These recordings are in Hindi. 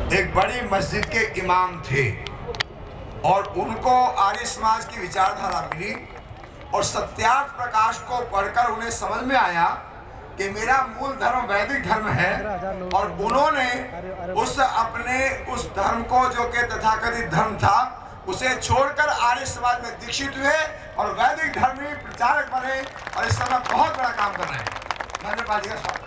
एक बड़ी मस्जिद के इमाम थे और उनको आर्य समाज की विचारधारा मिली और सत्यार्थ प्रकाश को पढ़कर उन्हें समझ में आया कि मेरा मूल धर्म वैदिक धर्म है और उन्होंने उस धर्म को जो कि तथाकथित धर्म था उसे छोड़कर आर्य समाज में दीक्षित हुए और वैदिक धर्म में प्रचारक बने और इस समय बहुत बड़ा काम कर रहे हैं। धन्यवाद जी का स्वागत।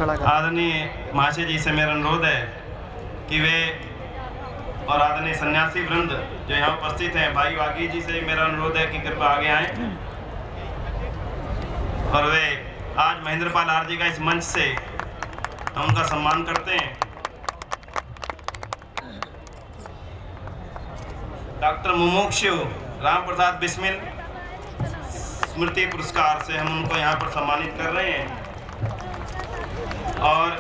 आदरणीय महाशय जी से मेरा अनुरोध है कि वे और आदरणीय सन्यासी वृंद जो यहाँ उपस्थित हैं, भाई वागी जी से मेरा अनुरोध है कि कृपया आगे आएं और वे आज महेंद्रपाल आर्य जी का इस मंच से हम उनका सम्मान करते हैं। डॉक्टर मुमुक्षु राम प्रसाद बिस्मिल स्मृति पुरस्कार से हम उनको यहाँ पर सम्मानित कर रहे हैं और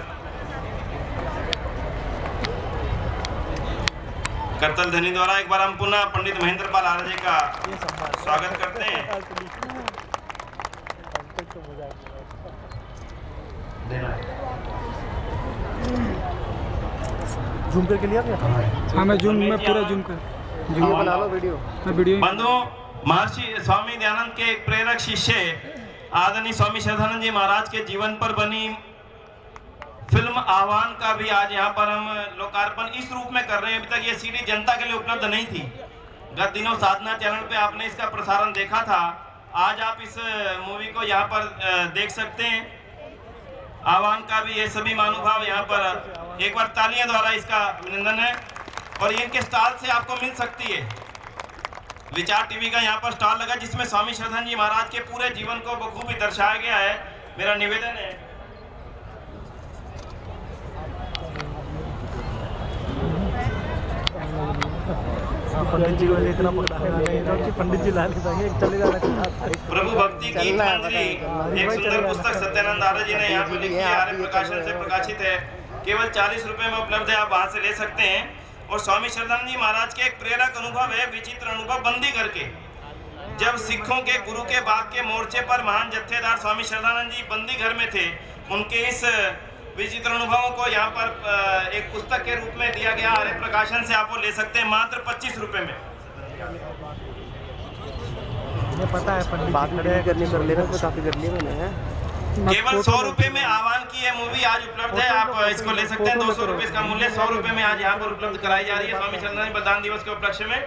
करतल ध्वनि द्वारा एक बार हम पुनः पंडित महेंद्रपाल आर्य जी का स्वागत करते हैं। जूम करके लिया क्या? हाँ मैं जूम में पूरा जूम कर बना लो वीडियो बंधुओं, महर्षि स्वामी दयानंद के एक प्रेरक शिष्य आदरणीय स्वामी श्रद्धानंद जी महाराज के जीवन पर बनी फिल्म आह्वान का भी आज यहाँ पर हम लोकार्पण इस रूप में कर रहे हैं। अभी तक ये सीडी जनता के लिए उपलब्ध नहीं थी। गत दिनों साधना चैनल पे आपने इसका प्रसारण देखा था। आज आप इस मूवी को यहाँ पर देख सकते हैं। आह्वान का भी ये सभी महानुभाव यहाँ पर एक बार तालियां द्वारा इसका अभिनंदन है और इनके स्टॉल से आपको मिल सकती है। विचार टीवी का यहाँ पर स्टॉल लगा जिसमें स्वामी श्रद्धानंद जी महाराज के पूरे जीवन को बखूबी दर्शाया गया है। मेरा निवेदन है पंडित जी को इतना पंडित जी चलेगा। प्रभु भक्ति की मंजरी एक सुंदर पुस्तक सत्यानंद आर्य जी ने यहाँ पर लिखी है, आर्य प्रकाशन से प्रकाशित है। केवल 40 रुपए में उपलब्ध है, आप वहां से ले सकते हैं। और स्वामी श्रद्धानंद जी महाराज के एक प्रेरक अनुभव है, विचित्र अनुभव बंदी करके। जब सिखों के गुरु के बाग के मोर्चे पर महान जत्थेदार स्वामी श्रद्धानंद जी बंदी घर में थे, उनके इस विचित्र अनुभवों को यहाँ पर एक पुस्तक के रूप में दिया गया। आर्य प्रकाशन से आप वो ले सकते हैं मात्र 25 रुपए में। पता है बात करनी लेना तो काफी कर लिया मैंने। केवल 100 रुपए में आह्वान की ये मूवी आज उपलब्ध है, आप इसको ले सकते हैं। 200 रुपए इसका मूल्य, 100 रुपए में आज यहाँ पर उपलब्ध कराई जा रही है स्वामी श्रद्धानंद बलिदान दिवस के उपलक्ष्य में।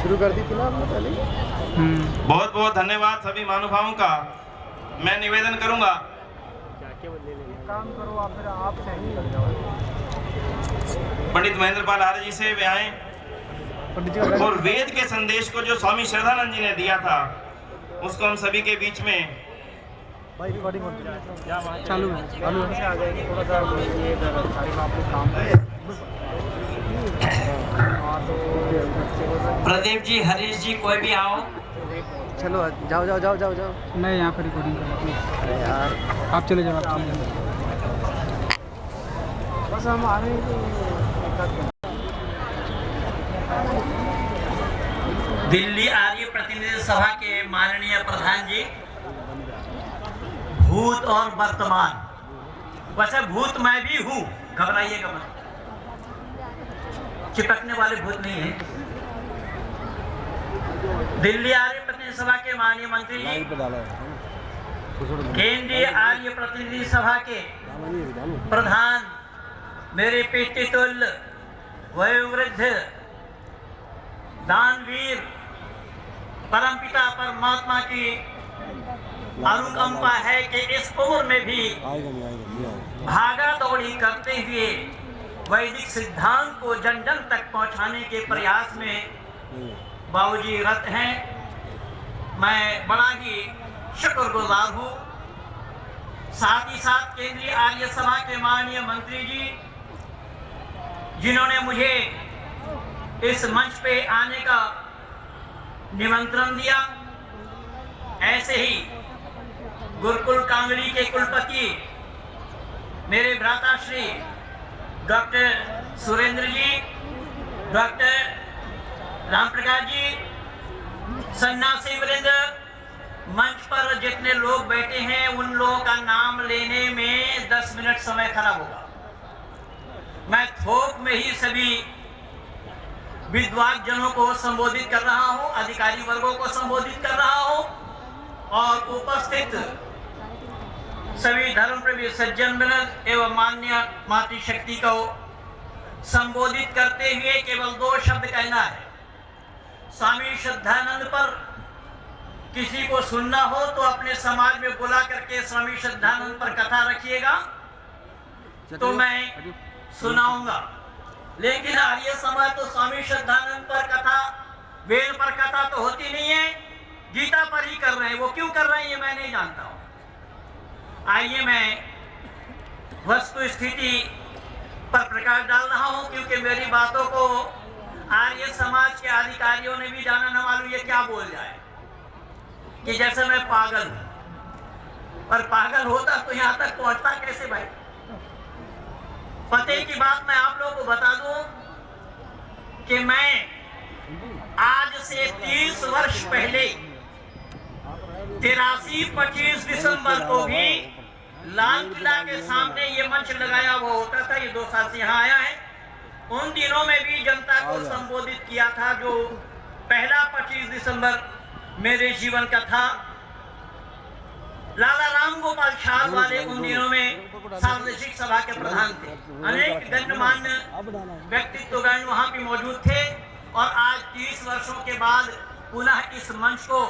शुरू कर दी थी ना आपने पहले। बहुत बहुत धन्यवाद सभी महानुभावों का। मैं निवेदन करूंगा काम करो आप पंडित महेंद्रपाल आर्य जी से वे आए और वेद के संदेश को जो स्वामी श्रद्धानंद जी ने दिया था उसको हम सभी के बीच में चालू है। थोड़ा सा प्रदीप जी, हरीश जी, कोई भी आओ। चलो जाओ। मैं यहाँ पर रिकॉर्डिंग कर यार, आप चले जाओ। बस हम आ रहे हैं। दिल्ली आर्य प्रतिनिधि सभा के माननीय प्रधान जी, भूत और वर्तमान, वैसे भूत मैं भी हूँ, घबराइएगा मत, चिपकने वाले भूत नहीं है। दिल्ली आर्य प्रतिनिधि सभा के माननीय मंत्री जी, केंद्रीय आर्य प्रतिनिधि सभा के प्रधान, मेरे पितृतुल्य वयोवृद्ध दानवीर, परमपिता परमात्मा की अनुकंपा है कि इस उम्र में भी भागा दौड़ी करते हुए वैदिक सिद्धांत को जन जन तक पहुंचाने के प्रयास में बाबूजी रत हैं। मैं बड़ा ही शुक्रगुजार हूँ। साथ ही साथ केंद्रीय आर्य सभा के माननीय मंत्री जी, जिन्होंने मुझे इस मंच पे आने का निमंत्रण दिया। ऐसे ही गुरुकुल कांगड़ी के कुलपति मेरे भ्राता श्री डॉक्टर सुरेंद्र जी, डॉक्टर राम प्रकाश जी, सन्यासी वृंद, मंच पर जितने लोग बैठे हैं उन लोगों का नाम लेने में 10 मिनट समय खराब होगा। मैं थोक में ही सभी विद्वान जनों को संबोधित कर रहा हूं, अधिकारी वर्गों को संबोधित कर रहा हूं और उपस्थित सभी धर्मप्रेमी सज्जन मिलन एवं मान्य मातृशक्ति को संबोधित करते हुए केवल 2 शब्द कहना है। स्वामी श्रद्धानंद पर किसी को सुनना हो तो अपने समाज में बुला करके स्वामी श्रद्धानंद पर कथा रखिएगा तो मैं सुनाऊंगा। लेकिन आर्य समाज तो स्वामी श्रद्धानंद पर कथा, वेद पर कथा तो होती नहीं है, गीता पर ही कर रहे हैं। वो क्यों कर रहे हैं ये मैं नहीं जानता हूं। आइए मैं वस्तु स्थिति पर प्रकाश डाल रहा हूं, क्योंकि मेरी बातों को आर्य समाज के अधिकारियों ने भी जाना न मालूम ये क्या बोल जाए कि जैसे मैं पागल हूं। पर पागल होता तो यहां तक पहुंचता कैसे भाई? पते की बात मैं आप लोगों को बता दूं कि मैं आज से 30 वर्ष पहले 23-25 दिसंबर को भी लाल किला के सामने ये मंच लगाया हुआ होता था। ये 2 साल से यहाँ आया है। उन दिनों में भी जनता को संबोधित किया था। जो पहला 25 दिसंबर मेरे जीवन का था। लाला राम गोपाल शाह वाले उन दिनों में सार्वजनिक सभा के प्रधान थे। अनेक गण्यमान्य व्यक्तित्वगण वहां भी मौजूद थे और आज 30 वर्षों के बाद पुनः इस मंच को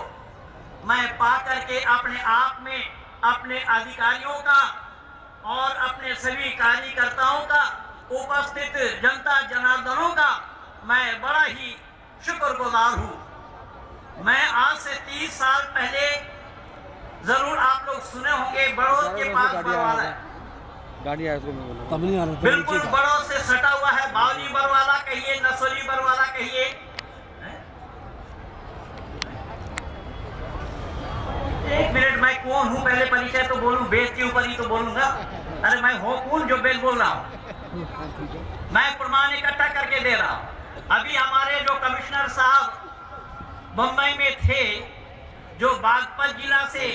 मैं पा करके अपने आप में अपने अधिकारियों का और अपने सभी कार्यकर्ताओं का, उपस्थित जनता जनार्दनों का मैं बड़ा ही शुक्रगुजार हूँ। मैं आज से 30 साल पहले जरूर आप लोग सुने होंगे बड़ौद के पास बरवाला है, गाड़ी आया तब नहीं आ रहा, बिल्कुल बड़ौद से सटा हुआ है। बावली बरवाला कहिए, नसोली बरवाला कहिए। एक मिनट, मैं कौन हूँ पहले परिचय तो बोलूं, बेद के ऊपर ही तो बोलूंगा। अरे मैं हूँ कौन जो बेद बोल रहा हूँ? मैं प्रमाण इकट्ठा करके दे रहा हूँ। अभी हमारे जो कमिश्नर साहब बंबई में थे, जो बागपत जिला से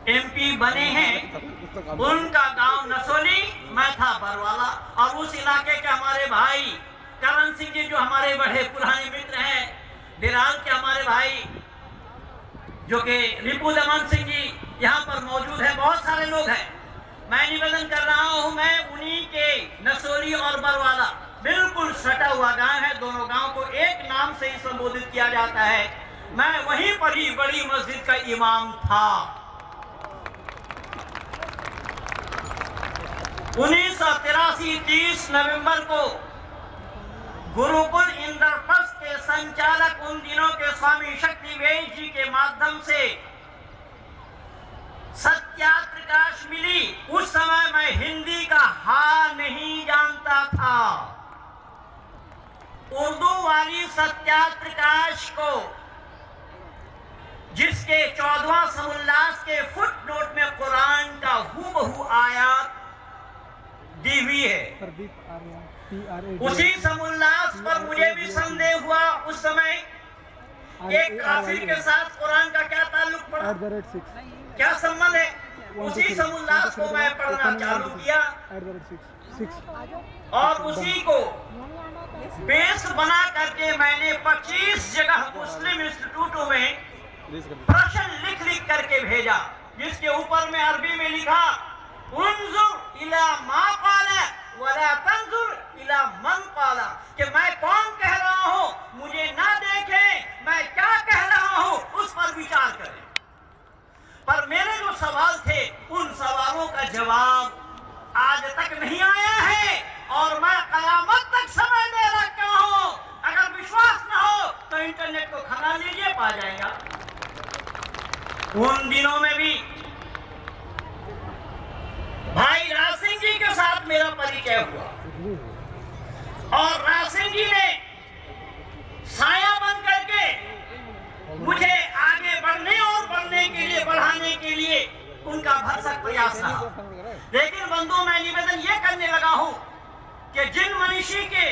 एमपी बने हैं, उनका गांव नसोली, मैं था बरवाला। और उस इलाके के हमारे भाई करण सिंह जी जो हमारे बड़े पुराने मित्र हैं, बिराल के हमारे भाई जो कि रिपु दमन सिंह जी यहाँ पर मौजूद है, बहुत सारे लोग हैं। मैं निवेदन कर रहा हूँ, मैं उन्हीं के नसोली और बरवाला बिल्कुल सटा हुआ गांव है। दोनों गांव को एक नाम से ही संबोधित किया जाता है। मैं वहीं पर ही बड़ी मस्जिद का इमाम था। 1983 30 नवंबर को गुरुकुल इंद्रप्रस्थ के संचालक उन दिनों के स्वामी शक्ति वेश जी के माध्यम से सत्याप्रकाश मिली। उस समय मैं हिंदी का हा नहीं जानता था। उर्दू वाली सत्याप्रकाश को, जिसके 14वां समुल्लास के फुटनोट में कुरान का हूबहू आयत दी हुई है, उसी समुल्लास पर मुझे भी संदेह हुआ। उस समय एक काफिर के साथ कुरान का क्या ताल्लुक पड़ा, क्या संबंध है? उसी समुल्लास को मैं पढ़ना चालू किया और उसी को बेस बना करके मैंने 25 जगह मुस्लिम इंस्टीट्यूटों में प्रश्न लिख लिख करके भेजा, जिसके ऊपर में अरबी में लिखा उन्जुर इला मा काला वला तंजुर इला मन काला, कि मैं कौन कह रहा हूँ मुझे ना देखे, मैं क्या कह रहा हूँ उस पर विचार करें। पर मेरे जो सवाल थे उन सवालों का जवाब आज तक नहीं आया है और मैं कयामत तक समय दे रखा हूँ। अगर विश्वास ना हो तो इंटरनेट को खंगाल लीजिए, पा जाएगा। उन दिनों में भी भाई राज सिंह जी के साथ मेरा परिचय हुआ और राज सिंह जी ने साया बन करके मुझे आगे बढ़ने और बढ़ने के लिए, बढ़ाने के लिए उनका भरसक प्रयास रहा। लेकिन बंधुओं, मैं निवेदन ये करने लगा हूं कि जिन मनीषी के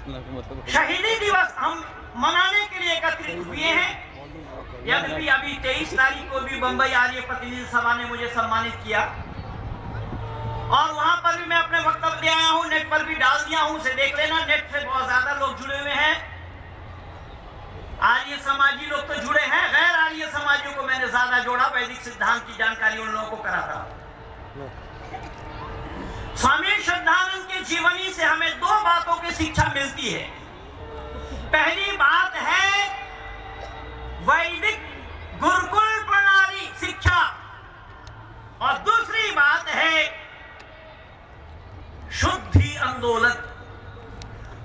शहीदी दिवस हम मनाने के लिए एकत्रित हुए हैं। यद्यपि अभी 23 तारीख को भी बंबई आर्य प्रतिनिधि सभा ने मुझे सम्मानित किया और वहां पर भी मैं अपने वक्तव्य दे आया हूं, नेट पर भी डाल दिया हूं, उसे देख लेना। नेट से बहुत ज्यादा लोग जुड़े हुए हैं, आर्य समाजी लोग तो जुड़े हैं, गैर आर्य समाजियों को मैंने ज्यादा जोड़ा, वैदिक सिद्धांत की जानकारी उन लोगों को कराता। स्वामी श्रद्धानंद की जीवनी से हमें दो बातों की शिक्षा मिलती है। पहली बात है वैदिक गुरुकुल प्रणाली शिक्षा और दूसरी बात है शुद्धि आंदोलन।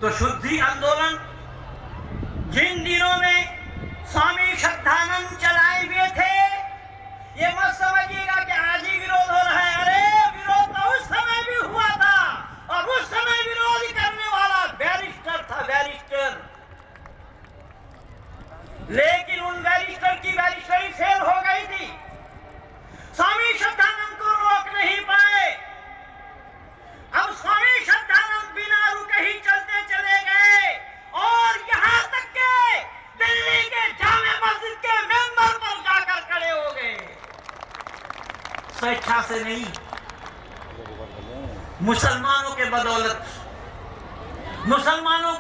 तो शुद्धि आंदोलन जिन दिनों में स्वामी श्रद्धानंद चलाए हुए थे, ये मत समझिएगा कि आज ही विरोध हो रहा है। अरे विरोध तो उस समय भी हुआ था और उस समय विरोध करने वाला बैरिस्टर था, बैरिस्टर। लेकिन उन बैरिस्टर की बैरिस्टरी फेल हो गई थी, स्वामी श्रद्धानंद को रोक नहीं पाए। अब स्वामी श्रद्धानंद बिना रुके ही चलते चले गए और यहां तक के दिल्ली के जामे मस्जिद के मेंबर पर जाकर खड़े हो गए। स्वेच्छा से नहीं, मुसलमानों के बदौलत। मुसलमानों